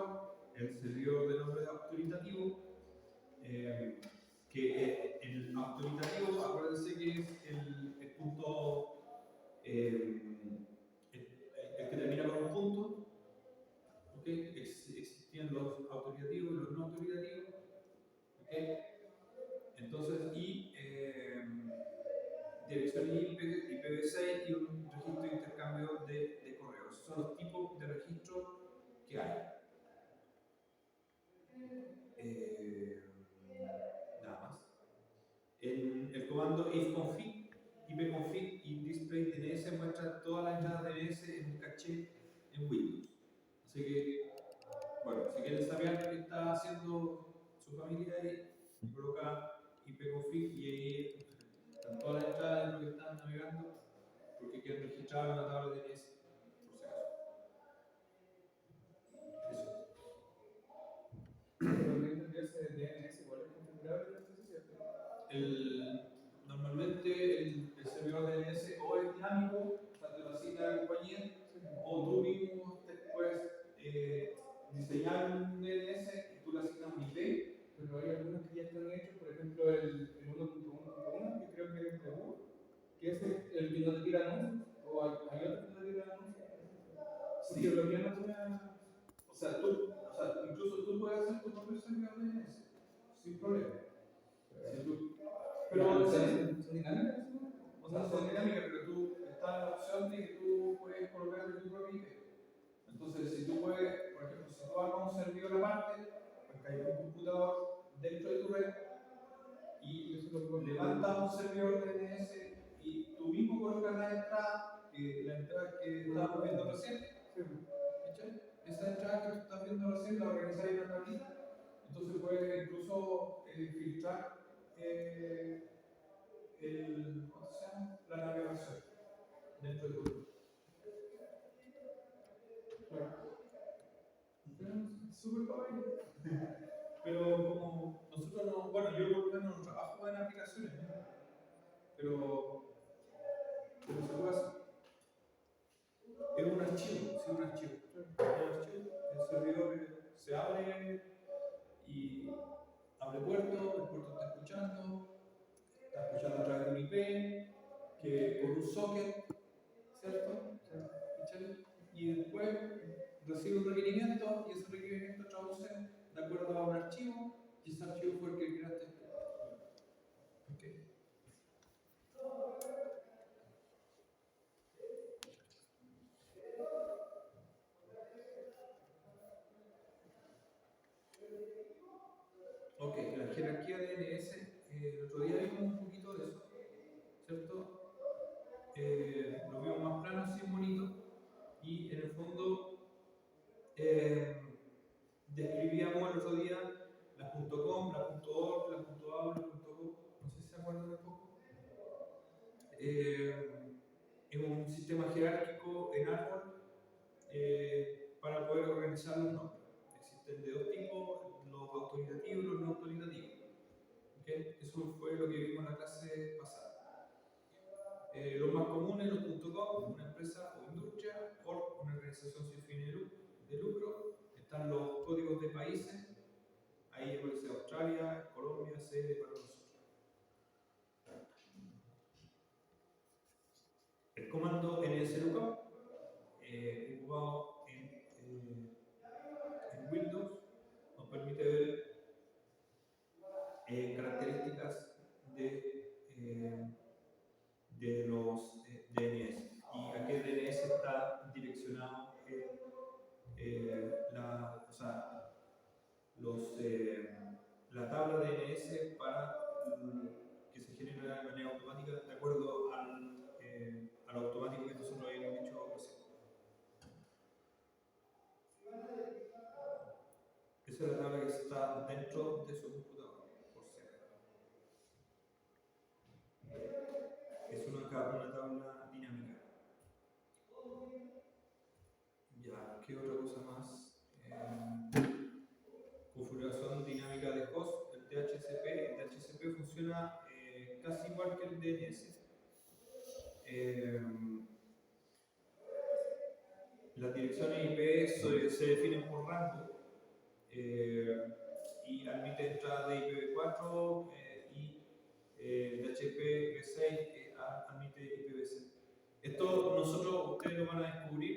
el servidor de nombre autoritativo, que el autoritativo, acuérdense que es el punto, el que termina con un punto. ¿Okay? Existían los autoritativos y los no autoritativos. ¿Okay? Entonces, y dirección IPv6 y un registro de intercambio de correos. Esos son los tipos de registros que hay. Nada más. El comando ifconfig, ipconfig y display DNS muestra todas las entradas DNS en un caché en Windows. Así que, bueno, si quieren saber lo que está haciendo su familia ahí, coloca ipconfig y ahí están todas las entradas de lo que están navegando porque quieren registrar una tabla de DNS, por si acaso. Eso. Ese DNS igual es configurable, ¿cierto? Normalmente el servidor DNS o es dinámico, o sea, te lo asigna la compañía, o tú mismo te puedes diseñar un DNS y tú le asignas un IP. Pero hay algunos que ya están hechos, por ejemplo el 1.1.1, que creo que es de Google, que es el que no te tira anuncios, o hay otro que no te tira anuncios. Sí. Porque lo que no tiene. O sea, incluso tú puedes hacer tu propio servidor DNS, sin problema. Si tú, pero son dinámicas, ¿no? o sea, son dinámicas, pero tú está la opción de que tú puedes colocar tu propio IP. Entonces, si tú puedes, por ejemplo, si tú armas un servidor aparte, porque hay un computador dentro de tu red, y levantas un servidor DNS y tú mismo colocas la entrada que estábamos viendo recién. ¿Cachai? Esa entrada que tú estás viendo recién la organizas en una tablita, entonces puedes incluso filtrar ¿cómo se llama? La navegación dentro de tu red. Súper fácil. Pero como nosotros no, bueno, yo por lo menos no trabajo en aplicaciones, ¿no? Pero se puede hacer. Es un archivo, sí, un archivo. El servidor se abre y abre puerto, el puerto está escuchando a través de un IP, que por un socket, ¿cierto? ¿Cachai? Y después recibe un requerimiento y ese requerimiento traduce de acuerdo a un archivo y ese archivo fue el que creaste tú. Okay. Ok, la jerarquía de DNS, el otro día vimos un poquito de eso, ¿cierto? Lo vimos más plano, así bonito, y en el fondo describíamos el otro día las .com, las .org, las .au, las .go, no sé si se acuerdan un poco. Es un sistema jerárquico en árbol para poder organizar los nombres. Existen de dos tipos, los autoritativos y los no autoritativos. ¿Okay? Eso fue lo que vimos en la clase pasada. Los más comunes, los .com, una empresa o industria, o una organización sin fines de lucro. Están los códigos de países, ahí aparece Australia, Colombia, sede para nosotros. El comando nslookup, ocupado en Windows, nos permite ver características de los DNS y a qué DNS está direccionado la tabla DNS para que se genere de manera automática de acuerdo al automático que nosotros habíamos dicho recién. Esa es la tabla que está dentro de su computador, por cierto. Es una tabla dinámica. Ya, ¿qué otra cosa más? Configuración dinámica de host, el DHCP. El DHCP funciona casi igual que el DNS. Las direcciones IP se definen por rango y admite entradas de IPv4 y DHCP 6 admite IPv6. Esto ustedes lo van a descubrir,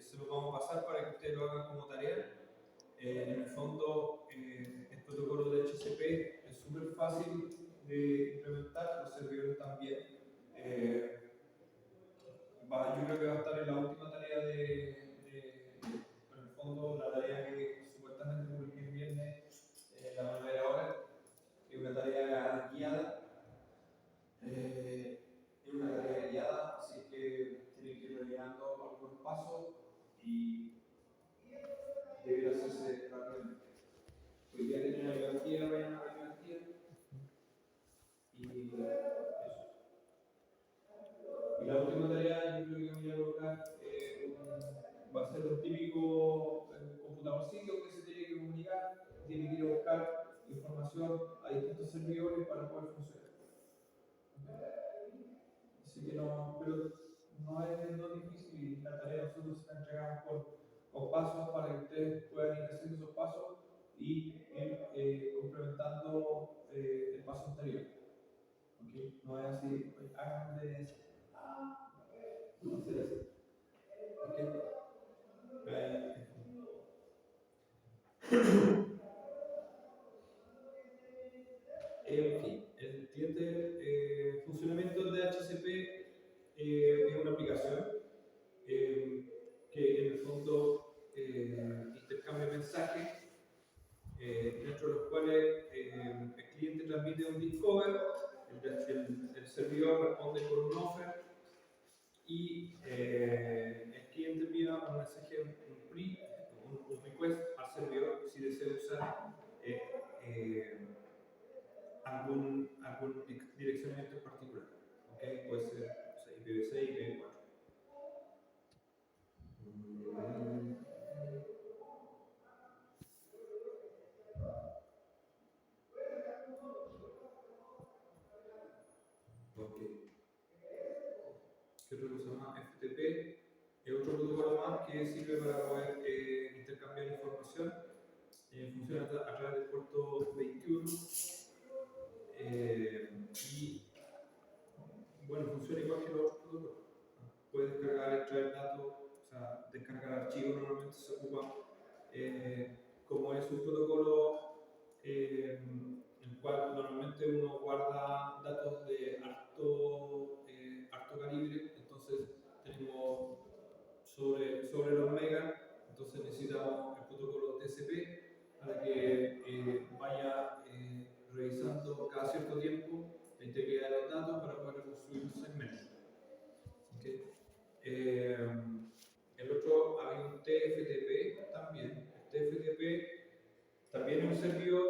se lo vamos a pasar para que ustedes lo hagan como tarea. En el fondo, el protocolo de DHCP es súper fácil de implementar, los servidores también. Yo creo que va a estar en la última tarea en el fondo, la tarea que supuestamente publiqué el viernes, la primera hora, que es una tarea guiada. Es una tarea guiada, así que tienen que ir rellenando algunos pasos y debería hacerse rápidamente. Hoy día tienen la biología, vayan a la biología y eso. Y la última tarea, yo creo que voy a colocar, va a ser un típico computadorcito que se tiene que comunicar, tiene que ir a buscar información a distintos servidores para poder funcionar. ¿Okay? Así que no, pero no es difícil y la tarea nosotros se la entregamos con pasos para que ustedes puedan ir haciendo esos pasos y ir complementando el paso anterior. ¿Okay? No es así, hagan de eso. No ser así. ¿Okay? En fin, el siguiente funcionamiento de HCP es una aplicación que en el fondo intercambia mensajes dentro de los cuales el cliente transmite un discover, el servidor responde con un offer y el cliente envía un mensaje, un request al servidor si desea usar algún direccionamiento en particular. ¿Okay? Puede ser IPv6, IPv4. Okay. ¿Qué otra cosa más? FTP es otro protocolo más que sirve para poder intercambiar información. Funciona a través del puerto 21 y bueno, funciona igual que los otros protocolos. Puedes descargar, extraer datos, o sea, descargar archivos normalmente se ocupa. Como es un protocolo en el cual normalmente uno guarda datos de harto calibre, entonces tenemos sobre los megas, entonces necesitamos el protocolo TCP para que vaya revisando cada cierto tiempo la integridad de los datos para poder reconstruir los segmentos. ¿Okay? El otro, hay un TFTP también. El TFTP también es un servidor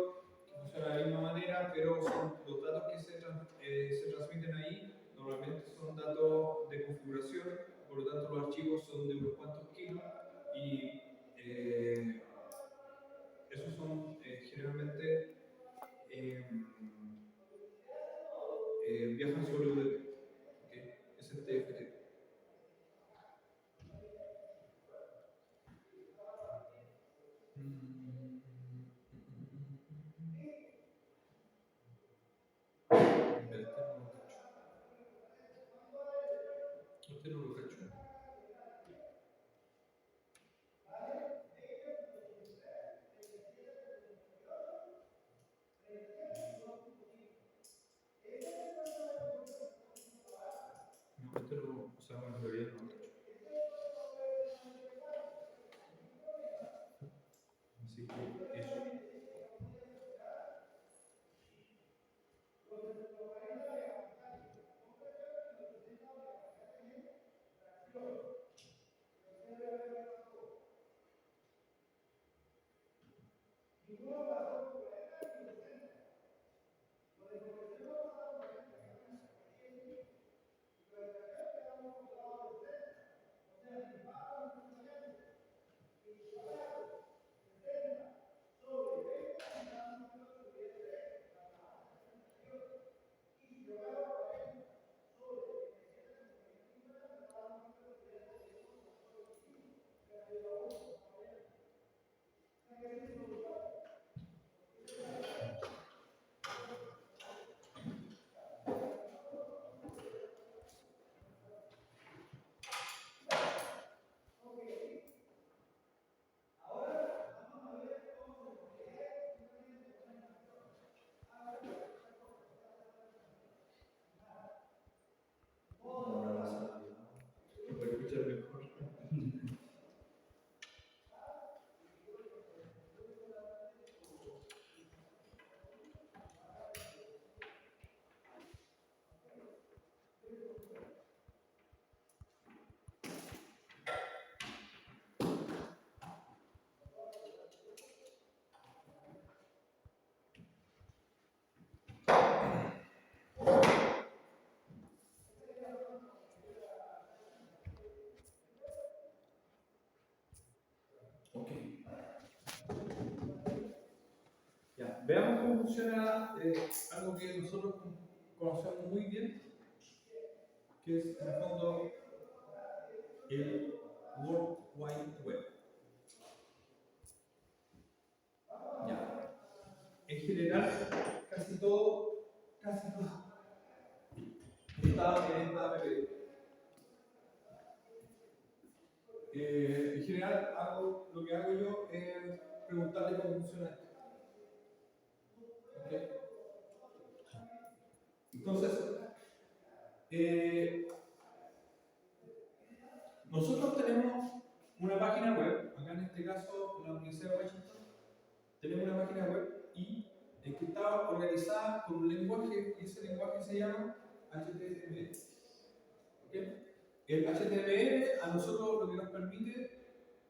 que funciona de la misma manera, pero son los datos que se transmiten ahí normalmente son datos de configuración, por lo tanto los archivos son de unos cuantos kilos y esos son generalmente viajan sobre UDP. ¿Okay? Es el TFTP. Este no lo cacho. veamos cómo funciona algo que nosotros conocemos muy bien, que es en el fondo el World Wide Web. Ya. En general, casi todo está en esta PPT. En general, lo que hago yo es preguntarle cómo funciona esto. ¿Okay? Entonces, nosotros tenemos una página web, acá en este caso la Universidad de Washington, tenemos una página web y que está organizada con un lenguaje, y ese lenguaje se llama HTML. ¿Okay? El HTML a nosotros lo que nos permite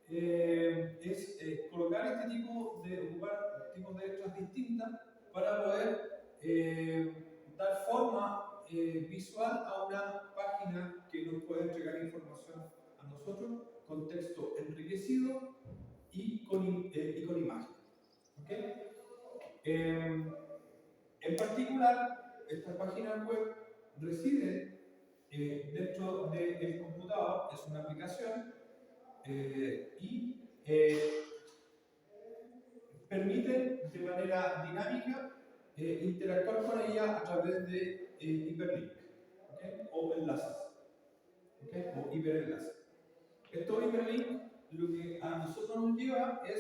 es colocar este tipo de ocupar tipos de letras distintas para poder dar forma visual a una página que nos puede entregar información a nosotros con texto enriquecido y con imagen. ¿Okay? En particular, esta página web reside dentro del computador, es una aplicación y permite de manera dinámica interactuar con ella a través de hiperlink, ¿okay? O enlaces, ¿okay? O hiperenlaces. Estos hiperlinks lo que a nosotros nos lleva es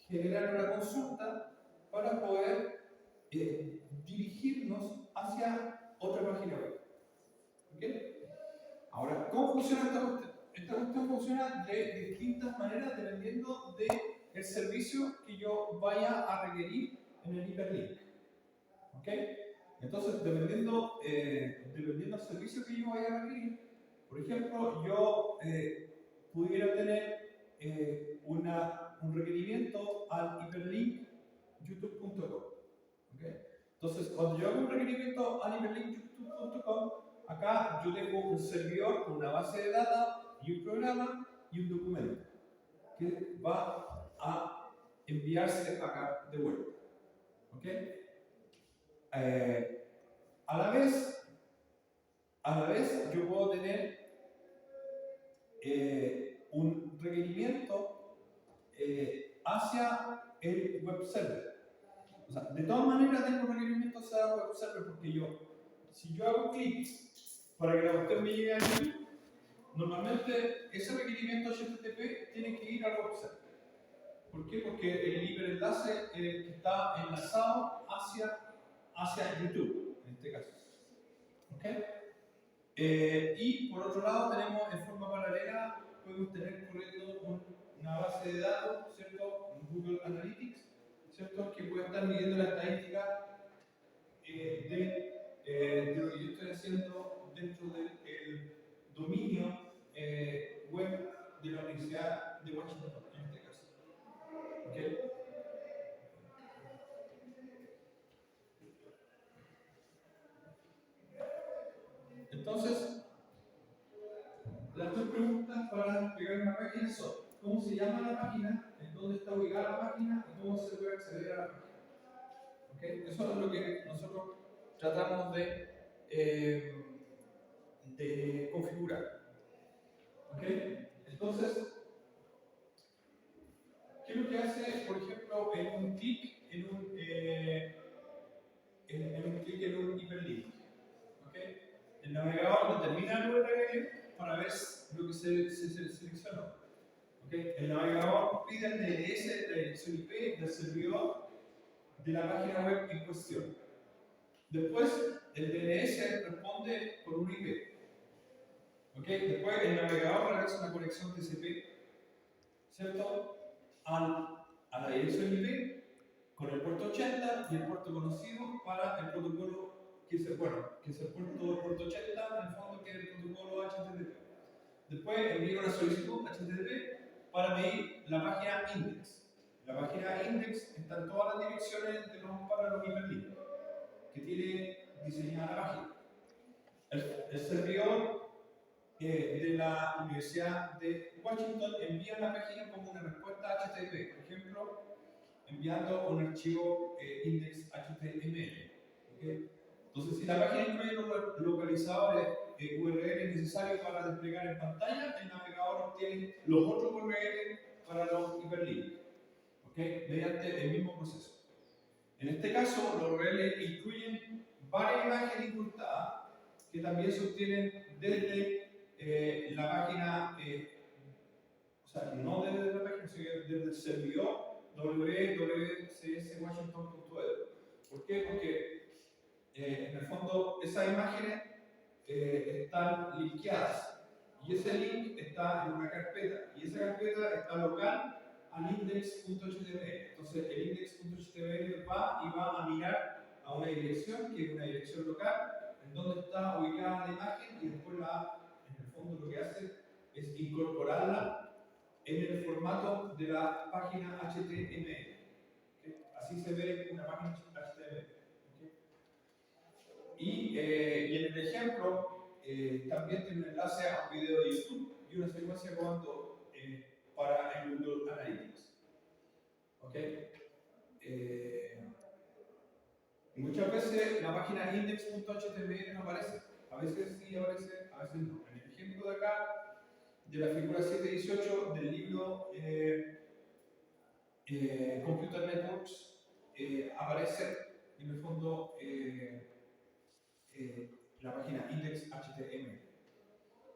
generar una consulta para poder dirigirnos hacia otra página web. ¿Okay? Ahora, ¿cómo funciona esta cuestión? Esta cuestión funciona de distintas maneras dependiendo del servicio que yo vaya a requerir en el hiperlink. ¿Ok? Entonces, dependiendo del servicio que yo vaya a requerir, por ejemplo, yo pudiera tener un requerimiento al hiperlink youtube.com. ¿Okay? Entonces, cuando yo hago un requerimiento al hiperlink youtube.com, acá yo tengo un servidor con una base de datos y un programa y un documento que va a enviarse acá de vuelta. ¿Ok? A la vez yo puedo tener un requerimiento hacia el web server. O sea, de todas maneras tengo requerimientos hacia el web server porque si yo hago clic para que la cuestión me llegue a mí, normalmente ese requerimiento HTTP tiene que ir al web server. ¿Por qué? Porque el hiperenlace está enlazado hacia YouTube, en este caso. ¿Okay? Y por otro lado tenemos en forma paralela, podemos tener corriendo una base de datos, ¿cierto? Google Analytics, ¿cierto? Que puede estar midiendo la estadística de lo que yo estoy haciendo dentro del dominio web de la Universidad de Washington, en este caso. ¿Okay? Entonces, las dos preguntas para explicar una página son: ¿cómo se llama la página? ¿En dónde está ubicada la página? ¿Y cómo se puede acceder a la página? ¿Okay? Eso es lo que nosotros tratamos de configurar. ¿Okay? Entonces, ¿qué es lo que hace, por ejemplo, en un clic en un hiperlink? ¿Okay? El navegador determina el URL para ver lo que se seleccionó. ¿Okay? El navegador pide el DNS, la dirección IP del servidor de la página web en cuestión. Después, el DNS responde por un IP. ¿Okay? Después, el navegador realiza una conexión TCP, ¿cierto? A la dirección IP con el puerto 80 y el puerto conocido para el protocolo que es el puerto 80, en el fondo, que es el protocolo HTTP. Después envía una solicitud HTTP para medir la página index. La página index está en todas las direcciones para los hiperlinks que tiene diseñada la página. El servidor de la Universidad de Washington envía la página como una respuesta HTTP. Por ejemplo, enviando un archivo index.html. ¿Okay? Entonces, si la página incluye los localizadores URL necesarios para desplegar en pantalla, el navegador obtiene los otros URL para los hiperlinks, ¿okay? Mediante el mismo proceso. En este caso, los URL incluyen varias imágenes incrustadas que también se obtienen desde la página, o sea, no desde la página, sino desde el servidor www.cswashington.edu. ¿Por qué? Porque en el fondo esas imágenes están linkeadas y ese link está en una carpeta y esa carpeta está local al index.html. Entonces el index.html va a mirar a una dirección que es una dirección local en donde está ubicada la imagen y después en el fondo lo que hace es incorporarla en el formato de la página HTML. ¿Okay? Así se ve una página HTML. ¿Okay? Y en el ejemplo también tiene un enlace a un video de YouTube y una secuencia de comandos para el Google Analytics. ¿Okay? Muchas veces la página index.html no aparece. A veces sí aparece, a veces no. En el ejemplo de acá, de la figura 718 del libro Computer Networks, aparece en el fondo la página index.html.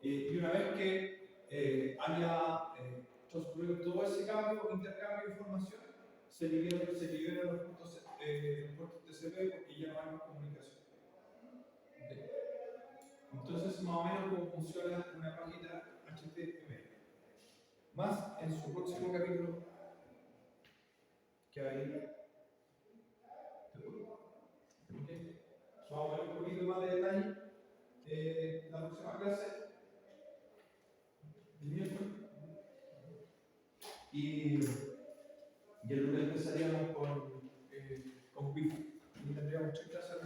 Y una vez que haya transcurrido todo ese intercambio de información, se liberan los puntos TCP porque ya no hay más comunicación. ¿Okay? Entonces, más o menos cómo funciona una página HTML. Más en su próximo capítulo, que hay. ¿Okay? Vamos a ver un poquito más de detalle la próxima clase. El miércoles. Y el lunes empezaríamos con WIFI. Y tendríamos 3 clases